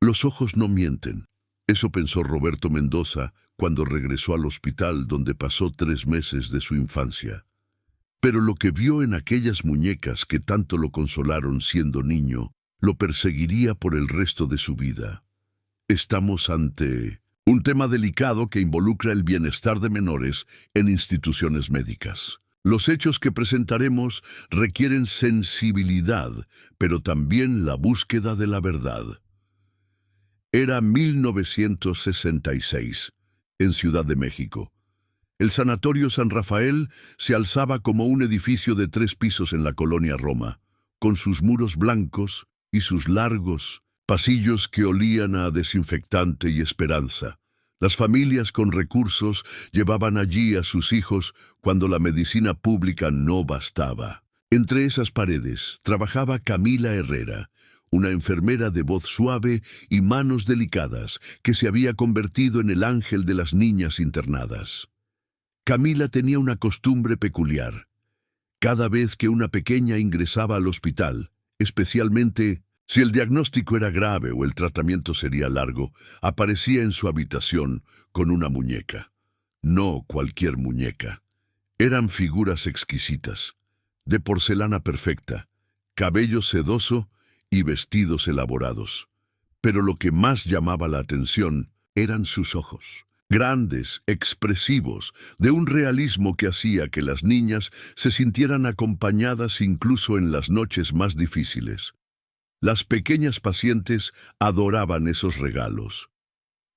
Los ojos no mienten. Eso pensó Roberto Mendoza cuando regresó al hospital donde pasó 3 meses de su infancia. Pero lo que vio en aquellas muñecas que tanto lo consolaron siendo niño, lo perseguiría por el resto de su vida. Estamos ante un tema delicado que involucra el bienestar de menores en instituciones médicas. Los hechos que presentaremos requieren sensibilidad, pero también la búsqueda de la verdad. Era 1966, en Ciudad de México. El Sanatorio San Rafael se alzaba como un edificio de 3 pisos en la colonia Roma, con sus muros blancos y sus largos pasillos que olían a desinfectante y esperanza. Las familias con recursos llevaban allí a sus hijos cuando la medicina pública no bastaba. Entre esas paredes trabajaba Camila Herrera, una enfermera de voz suave y manos delicadas que se había convertido en el ángel de las niñas internadas. Camila tenía una costumbre peculiar. Cada vez que una pequeña ingresaba al hospital, especialmente si el diagnóstico era grave o el tratamiento sería largo, aparecía en su habitación con una muñeca. No cualquier muñeca. Eran figuras exquisitas, de porcelana perfecta, cabello sedoso y vestidos elaborados. Pero lo que más llamaba la atención eran sus ojos. Grandes, expresivos, de un realismo que hacía que las niñas se sintieran acompañadas incluso en las noches más difíciles. Las pequeñas pacientes adoraban esos regalos.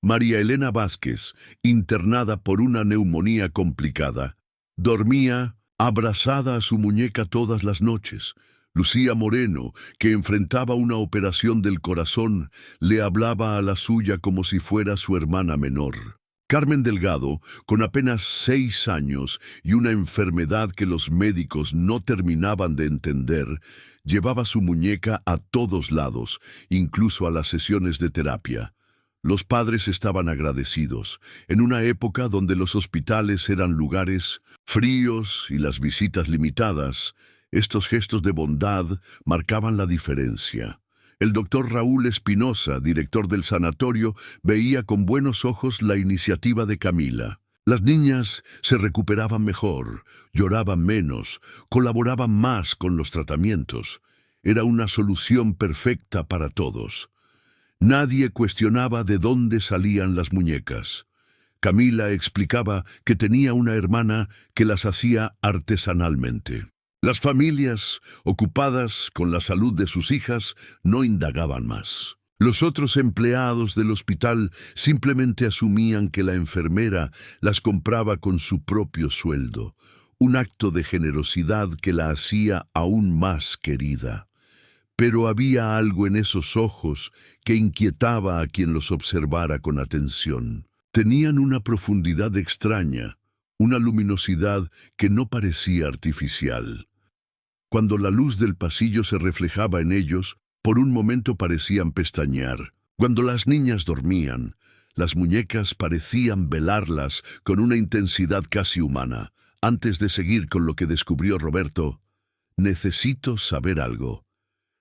María Elena Vázquez, internada por una neumonía complicada, dormía abrazada a su muñeca todas las noches. Lucía Moreno, que enfrentaba una operación del corazón, le hablaba a la suya como si fuera su hermana menor. Carmen Delgado, con apenas 6 años y una enfermedad que los médicos no terminaban de entender, llevaba su muñeca a todos lados, incluso a las sesiones de terapia. Los padres estaban agradecidos, en una época donde los hospitales eran lugares fríos y las visitas limitadas. Estos gestos de bondad marcaban la diferencia. El doctor Raúl Espinosa, director del sanatorio, veía con buenos ojos la iniciativa de Camila. Las niñas se recuperaban mejor, lloraban menos, colaboraban más con los tratamientos. Era una solución perfecta para todos. Nadie cuestionaba de dónde salían las muñecas. Camila explicaba que tenía una hermana que las hacía artesanalmente. Las familias, ocupadas con la salud de sus hijas, no indagaban más. Los otros empleados del hospital simplemente asumían que la enfermera las compraba con su propio sueldo, un acto de generosidad que la hacía aún más querida. Pero había algo en esos ojos que inquietaba a quien los observara con atención. Tenían una profundidad extraña, una luminosidad que no parecía artificial. Cuando la luz del pasillo se reflejaba en ellos, por un momento parecían pestañear. Cuando las niñas dormían, las muñecas parecían velarlas con una intensidad casi humana. Antes de seguir con lo que descubrió Roberto, necesito saber algo.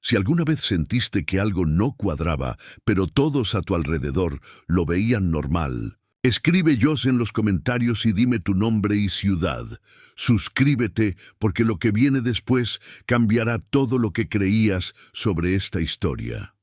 Si alguna vez sentiste que algo no cuadraba, pero todos a tu alrededor lo veían normal, escribe Jos en los comentarios y dime tu nombre y ciudad. Suscríbete porque lo que viene después cambiará todo lo que creías sobre esta historia.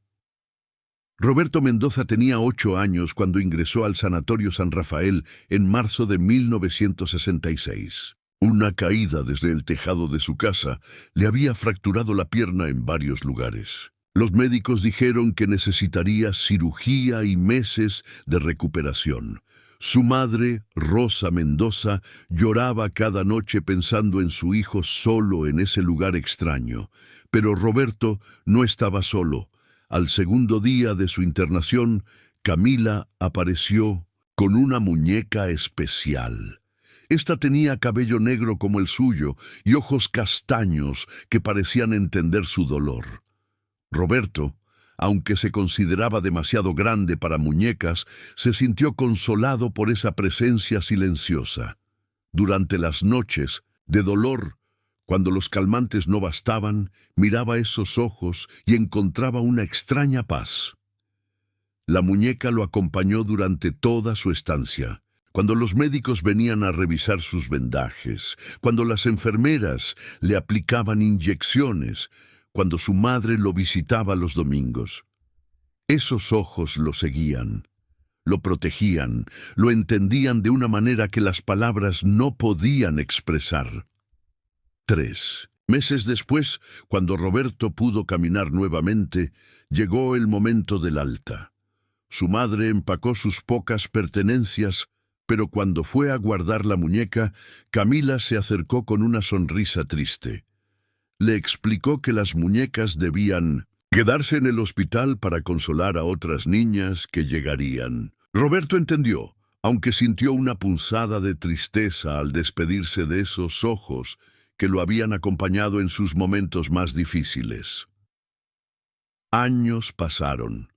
Roberto Mendoza tenía 8 años cuando ingresó al Sanatorio San Rafael en marzo de 1966. Una caída desde el tejado de su casa le había fracturado la pierna en varios lugares. Los médicos dijeron que necesitaría cirugía y meses de recuperación. Su madre, Rosa Mendoza, lloraba cada noche pensando en su hijo solo en ese lugar extraño. Pero Roberto no estaba solo. Al segundo día de su internación, Camila apareció con una muñeca especial. Esta tenía cabello negro como el suyo y ojos castaños que parecían entender su dolor. Roberto, aunque se consideraba demasiado grande para muñecas, se sintió consolado por esa presencia silenciosa. Durante las noches de dolor, cuando los calmantes no bastaban, miraba esos ojos y encontraba una extraña paz. La muñeca lo acompañó durante toda su estancia. Cuando los médicos venían a revisar sus vendajes, cuando las enfermeras le aplicaban inyecciones, cuando su madre lo visitaba los domingos. Esos ojos lo seguían, lo protegían, lo entendían de una manera que las palabras no podían expresar. 3 meses después, cuando Roberto pudo caminar nuevamente, llegó el momento del alta. Su madre empacó sus pocas pertenencias, pero cuando fue a guardar la muñeca, Camila se acercó con una sonrisa triste. Le explicó que las muñecas debían quedarse en el hospital para consolar a otras niñas que llegarían. Roberto entendió, aunque sintió una punzada de tristeza al despedirse de esos ojos que lo habían acompañado en sus momentos más difíciles. Años pasaron.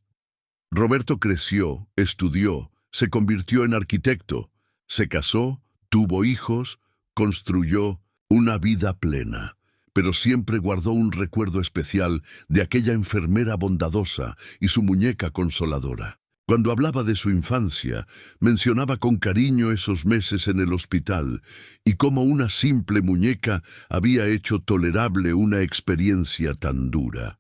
Roberto creció, estudió, se convirtió en arquitecto, se casó, tuvo hijos, construyó una vida plena, pero siempre guardó un recuerdo especial de aquella enfermera bondadosa y su muñeca consoladora. Cuando hablaba de su infancia, mencionaba con cariño esos meses en el hospital y cómo una simple muñeca había hecho tolerable una experiencia tan dura.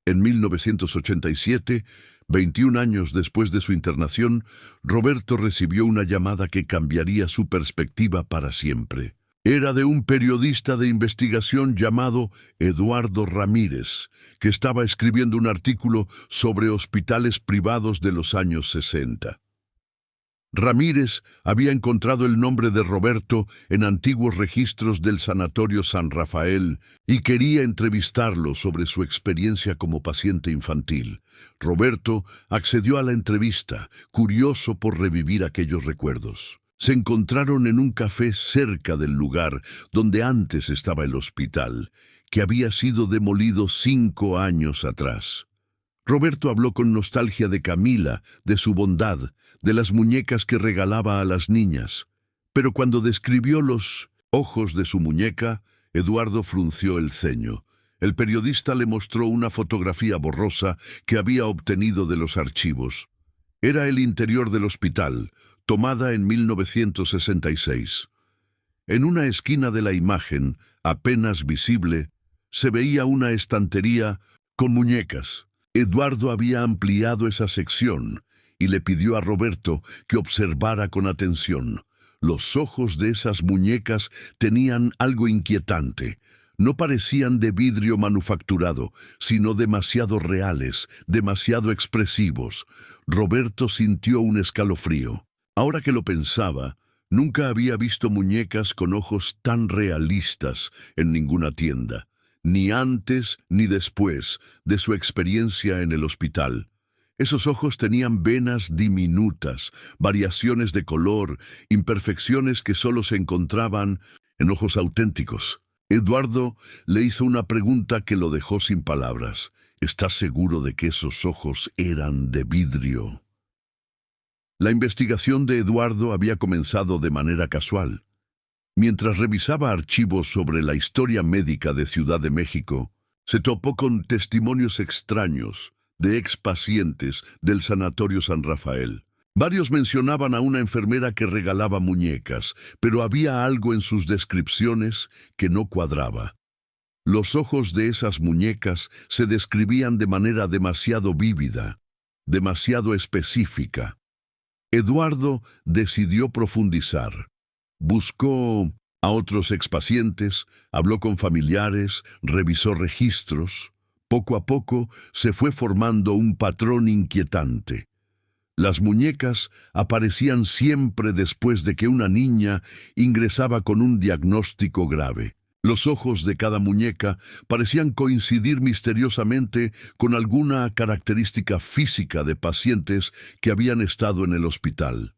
En 1987, 21 años después de su internación, Roberto recibió una llamada que cambiaría su perspectiva para siempre. Era de un periodista de investigación llamado Eduardo Ramírez, que estaba escribiendo un artículo sobre hospitales privados de los años 60. Ramírez había encontrado el nombre de Roberto en antiguos registros del Sanatorio San Rafael y quería entrevistarlo sobre su experiencia como paciente infantil. Roberto accedió a la entrevista, curioso por revivir aquellos recuerdos. Se encontraron en un café cerca del lugar donde antes estaba el hospital, que había sido demolido 5 años atrás. Roberto habló con nostalgia de Camila, de su bondad, de las muñecas que regalaba a las niñas. Pero cuando describió los ojos de su muñeca, Eduardo frunció el ceño. El periodista le mostró una fotografía borrosa que había obtenido de los archivos. Era el interior del hospital, tomada en 1966. En una esquina de la imagen, apenas visible, se veía una estantería con muñecas. Eduardo había ampliado esa sección y le pidió a Roberto que observara con atención. Los ojos de esas muñecas tenían algo inquietante. No parecían de vidrio manufacturado, sino demasiado reales, demasiado expresivos. Roberto sintió un escalofrío. Ahora que lo pensaba, nunca había visto muñecas con ojos tan realistas en ninguna tienda, ni antes ni después de su experiencia en el hospital. Esos ojos tenían venas diminutas, variaciones de color, imperfecciones que solo se encontraban en ojos auténticos. Eduardo le hizo una pregunta que lo dejó sin palabras. ¿Estás seguro de que esos ojos eran de vidrio? La investigación de Eduardo había comenzado de manera casual. Mientras revisaba archivos sobre la historia médica de Ciudad de México, se topó con testimonios extraños de expacientes del Sanatorio San Rafael. Varios mencionaban a una enfermera que regalaba muñecas, pero había algo en sus descripciones que no cuadraba. Los ojos de esas muñecas se describían de manera demasiado vívida, demasiado específica. Eduardo decidió profundizar. Buscó a otros expacientes, habló con familiares, revisó registros. Poco a poco se fue formando un patrón inquietante. Las muñecas aparecían siempre después de que una niña ingresaba con un diagnóstico grave. Los ojos de cada muñeca parecían coincidir misteriosamente con alguna característica física de pacientes que habían estado en el hospital.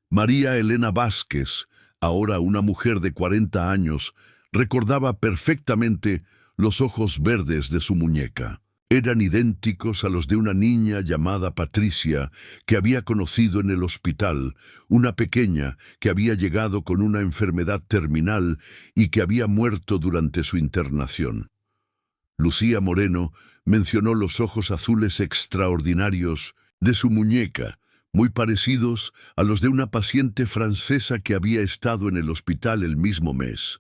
María Elena Vázquez, ahora una mujer de 40 años, recordaba perfectamente los ojos verdes de su muñeca. Eran idénticos a los de una niña llamada Patricia que había conocido en el hospital, una pequeña que había llegado con una enfermedad terminal y que había muerto durante su internación. Lucía Moreno mencionó los ojos azules extraordinarios de su muñeca, muy parecidos a los de una paciente francesa que había estado en el hospital el mismo mes.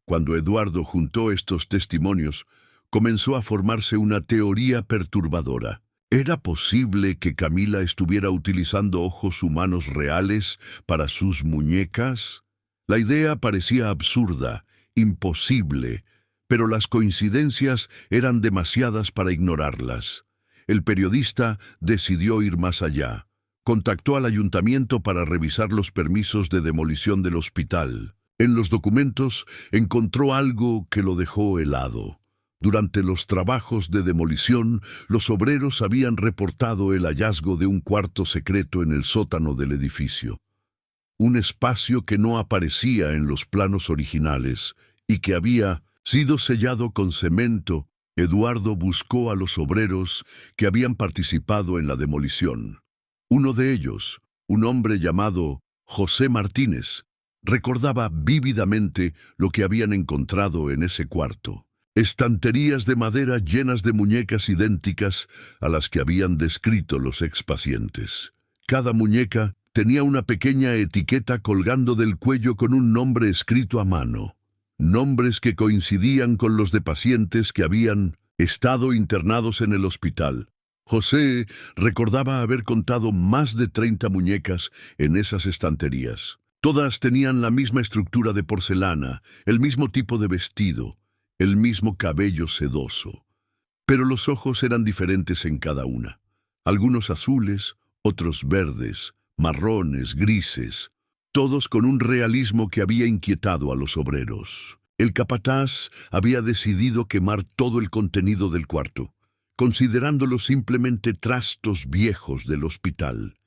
Cuando Eduardo juntó estos testimonios, comenzó a formarse una teoría perturbadora. ¿Era posible que Camila estuviera utilizando ojos humanos reales para sus muñecas? La idea parecía absurda, imposible, pero las coincidencias eran demasiadas para ignorarlas. El periodista decidió ir más allá. Contactó al ayuntamiento para revisar los permisos de demolición del hospital. En los documentos encontró algo que lo dejó helado. Durante los trabajos de demolición, los obreros habían reportado el hallazgo de un cuarto secreto en el sótano del edificio. Un espacio que no aparecía en los planos originales y que había sido sellado con cemento. Eduardo buscó a los obreros que habían participado en la demolición. Uno de ellos, un hombre llamado José Martínez, recordaba vívidamente lo que habían encontrado en ese cuarto. Estanterías de madera llenas de muñecas idénticas a las que habían descrito los expacientes. Cada muñeca tenía una pequeña etiqueta colgando del cuello con un nombre escrito a mano. Nombres que coincidían con los de pacientes que habían estado internados en el hospital. José recordaba haber contado más de 30 muñecas en esas estanterías. Todas tenían la misma estructura de porcelana, el mismo tipo de vestido, el mismo cabello sedoso. Pero los ojos eran diferentes en cada una. Algunos azules, otros verdes, marrones, grises, todos con un realismo que había inquietado a los obreros. El capataz había decidido quemar todo el contenido del cuarto, considerándolo simplemente trastos viejos del hospital.